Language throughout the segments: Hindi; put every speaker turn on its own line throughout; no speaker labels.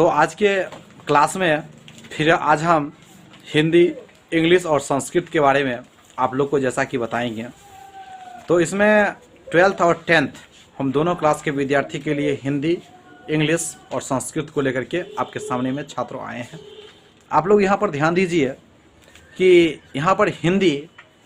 तो आज के क्लास में फिर आज हम हिंदी, इंग्लिश और संस्कृत के बारे में आप लोग को जैसा कि बताएंगे। तो इसमें 12th और 10th हम दोनों क्लास के विद्यार्थी के लिए हिंदी, इंग्लिश और संस्कृत को लेकर के आपके सामने में छात्र आए हैं। आप लोग यहाँ पर ध्यान दीजिए कि यहाँ पर हिंदी,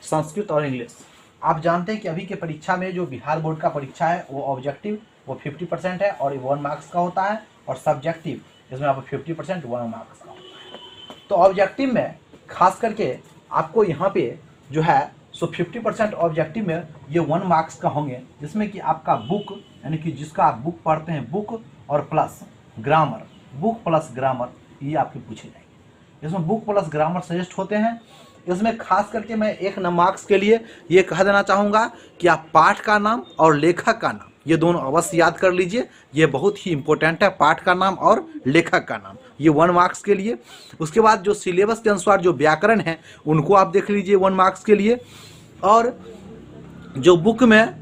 संस्कृत और इंग्लिश, आप जानते हैं कि अभी के परीक्षा में जो बिहार बोर्ड का परीक्षा है वो ऑब्जेक्टिव वो 50% है और 1 मार्क्स का होता है, और सब्जेक्टिव इसमें आपको 50% 1 मार्क्स का होता है। तो ऑब्जेक्टिव में खास करके आपको यहाँ पे जो है 50% ऑब्जेक्टिव में ये 1 मार्क्स का होंगे, जिसमें कि आपका बुक यानी कि जिसका आप बुक पढ़ते हैं, बुक और plus grammar, book plus grammar ये आपके पूछे जाएंगे। इसमें बुक प्लस ग्रामर सजेस्ट होते हैं। इसमें खास करके मैं 1 मार्क्स के लिए ये कह देना चाहूँगा कि आप पाठ का नाम और लेखक का नाम ये दोनों अवश्य याद कर लीजिए, ये बहुत ही इंपॉर्टेंट है। पाठ का नाम और लेखक का नाम ये 1 मार्क्स के लिए। उसके बाद जो सिलेबस के अनुसार जो व्याकरण है उनको आप देख लीजिए 1 मार्क्स के लिए। और जो बुक में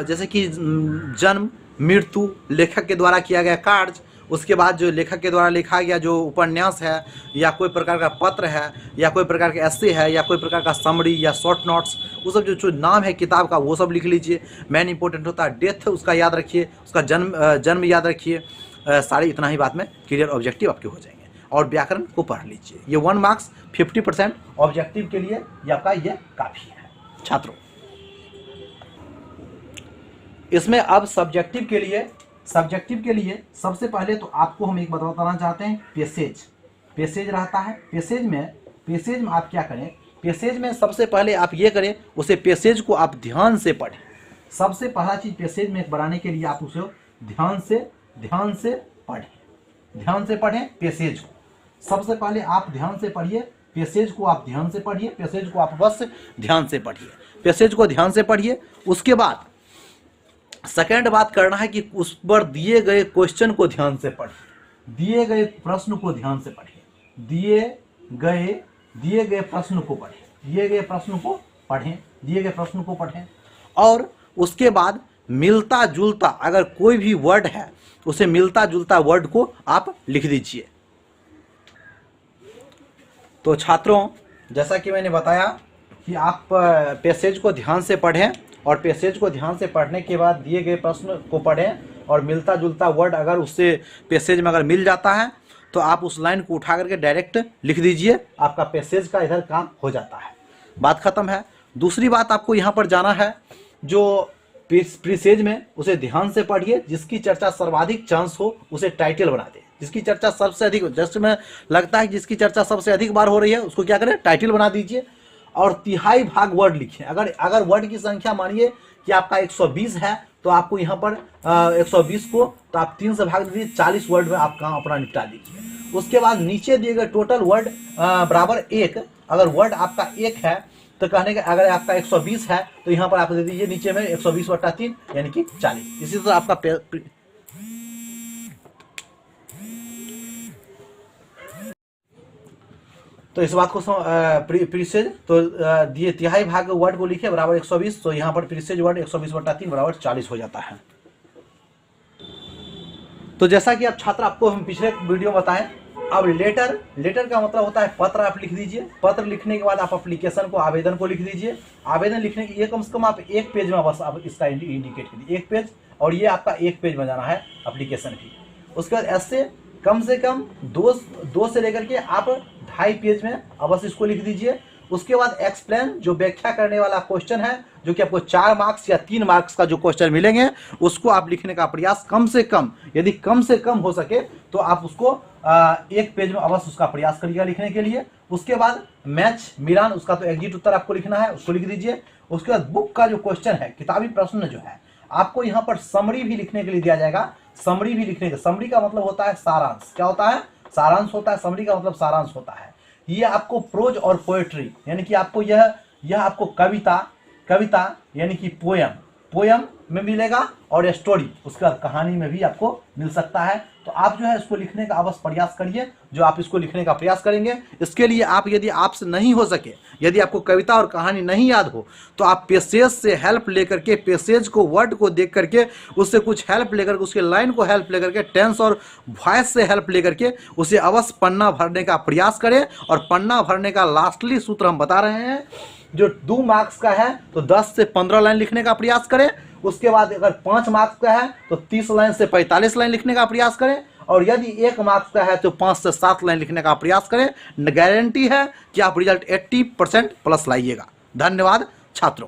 जैसे कि जन्म, मृत्यु, लेखक के द्वारा किया गया कार्य, उसके बाद जो लेखक के द्वारा लिखा गया जो उपन्यास है या कोई प्रकार का पत्र है या कोई प्रकार का एस्से है या कोई प्रकार का समरी या शॉर्ट नोट्स, वो सब जो नाम है किताब का वो सब लिख लीजिए। मेन इंपॉर्टेंट होता है डेथ, उसका याद रखिए, उसका जन्म याद रखिए। सारी इतना ही बात में क्लियर ऑब्जेक्टिव आपके हो जाएंगे। और व्याकरण को पढ़ लीजिए। ये 1 मार्क्स 50% ऑब्जेक्टिव के लिए ये आपका ये काफ़ी है छात्रों। इसमें अब सब्जेक्टिव के लिए सबसे पहले तो आपको हम एक बात बताना चाहते हैं। पेसेज रहता है। पेसेज में आप क्या करें, पेसेज में सबसे पहले आप ये करें, उसे पेसेज को आप ध्यान से पढ़ें। सबसे पहला चीज पेसेज में बनाने के लिए आप उसे ध्यान से पढ़ें पेसेज को। सबसे पहले आप ध्यान से पढ़िए पेसेज को, आप ध्यान से पढ़िए पेसेज को, आप बस ध्यान से पढ़िए पेसेज को, ध्यान से पढ़िए। उसके बाद सेकेंड बात करना है कि उस पर दिए गए क्वेश्चन को ध्यान से पढ़िए, दिए गए प्रश्न को ध्यान से पढ़िए, दिए गए प्रश्न को पढ़ें। और उसके बाद मिलता जुलता अगर कोई भी वर्ड है उसे मिलता जुलता वर्ड को आप लिख दीजिए। तो छात्रों, जैसा कि मैंने बताया कि आप पैसेज को ध्यान से पढ़ें और पैसेज को ध्यान से पढ़ने के बाद दिए गए प्रश्न को पढ़ें और मिलता जुलता वर्ड अगर उससे पैसेज में अगर मिल जाता है तो आप उस लाइन को उठा करके डायरेक्ट लिख दीजिए, आपका पैसेज का इधर काम हो जाता है। बात खत्म है। दूसरी बात आपको यहाँ पर जाना है, जो प्रीसेज में उसे ध्यान से पढ़िए, जिसकी चर्चा सर्वाधिक चांस हो उसे टाइटल बना दे। जिसकी चर्चा सबसे अधिक, जस्ट में लगता है जिसकी चर्चा सबसे अधिक बार हो रही है उसको क्या करें, टाइटल बना दीजिए। और 3/4 भाग वर्ड लिखें। अगर वर्ड की संख्या मानिए कि आपका 120 है तो आपको यहाँ पर 120 को तो आप 3 से भाग दीजिए, 40 वर्ड में आप काम अपना निपटा दीजिए। उसके बाद नीचे दिए गए टोटल वर्ड बराबर 1। अगर वर्ड आपका 1 है तो कहने का अगर आपका 120 है तो यहाँ पर आप दे दीजिए नीचे में 120/3 यानी कि 40। इसी तरह आपका तो इस बात को प्रीसेज तो दिए 3/4 भाग वर्ड को लिखे बराबर 120, तो यहाँ पर प्रीसेज वर्ड 120/3 बराबर 40 हो जाता है। तो जैसा कि आप छात्र आपको हम पिछले वीडियो में बताएं, अब लेटर का मतलब होता है पत्र। आप लिख दीजिए। पत्र लिखने के बाद आप एप्लीकेशन को, आवेदन को लिख दीजिए। आवेदन लिखने की ये कम से कम आप 1 पेज में बस आप इसका इंडिकेट कीजिए, 1 पेज, और ये आपका 1 पेज में जाना है एप्लीकेशन की। उसके बाद ऐसे कम से कम 2 से लेकर के आप 2.5 पेज में अवश्य इसको लिख दीजिए। उसके बाद एक्सप्लेन, जो व्याख्या करने वाला क्वेश्चन है, जो कि आपको 4 मार्क्स या 3 मार्क्स का जो क्वेश्चन मिलेंगे उसको आप लिखने का प्रयास कम से कम, यदि कम से कम हो सके तो आप उसको 1 पेज में अवश्य उसका प्रयास करिएगा लिखने के लिए। उसके बाद मैच मिलान, उसका तो एग्जिट उत्तर आपको लिखना है, उसको लिख दीजिए। उसके बाद बुक का जो क्वेश्चन है, किताबी प्रश्न जो है, आपको यहाँ पर समरी भी लिखने के लिए दिया जाएगा। समरी का मतलब होता है सारांश। क्या होता है? सारांश होता है। समरी का मतलब सारांश होता है। ये आपको प्रोज और पोएट्री यानी कि आपको यह आपको कविता यानी कि पोयम में मिलेगा और स्टोरी उसका कहानी में भी आपको मिल सकता है। तो आप जो है इसको लिखने का अवश्य प्रयास करिए। जो आप इसको लिखने का प्रयास करेंगे, इसके लिए आप यदि आपसे नहीं हो सके, यदि आपको कविता और कहानी नहीं याद हो, तो आप पैसेज से हेल्प लेकर के, पैसेज को, वर्ड को देख करके उससे कुछ हेल्प लेकर के, उसके लाइन को हेल्प लेकर के, टेंस और वॉइस से हेल्प लेकर के उसे अवश्य पन्ना भरने का प्रयास करें। और पन्ना भरने का लास्टली सूत्र हम बता रहे हैं, जो 2 मार्क्स का है तो 10 से 15 लाइन लिखने का प्रयास करें। उसके बाद अगर 5 मार्क्स का है तो 30 लाइन से 45 लाइन लिखने का प्रयास करें। और यदि 1 मार्क्स का है तो 5 से 7 लाइन लिखने का प्रयास करें। गारंटी है कि आप रिजल्ट 80% प्लस लाइएगा। धन्यवाद छात्रों।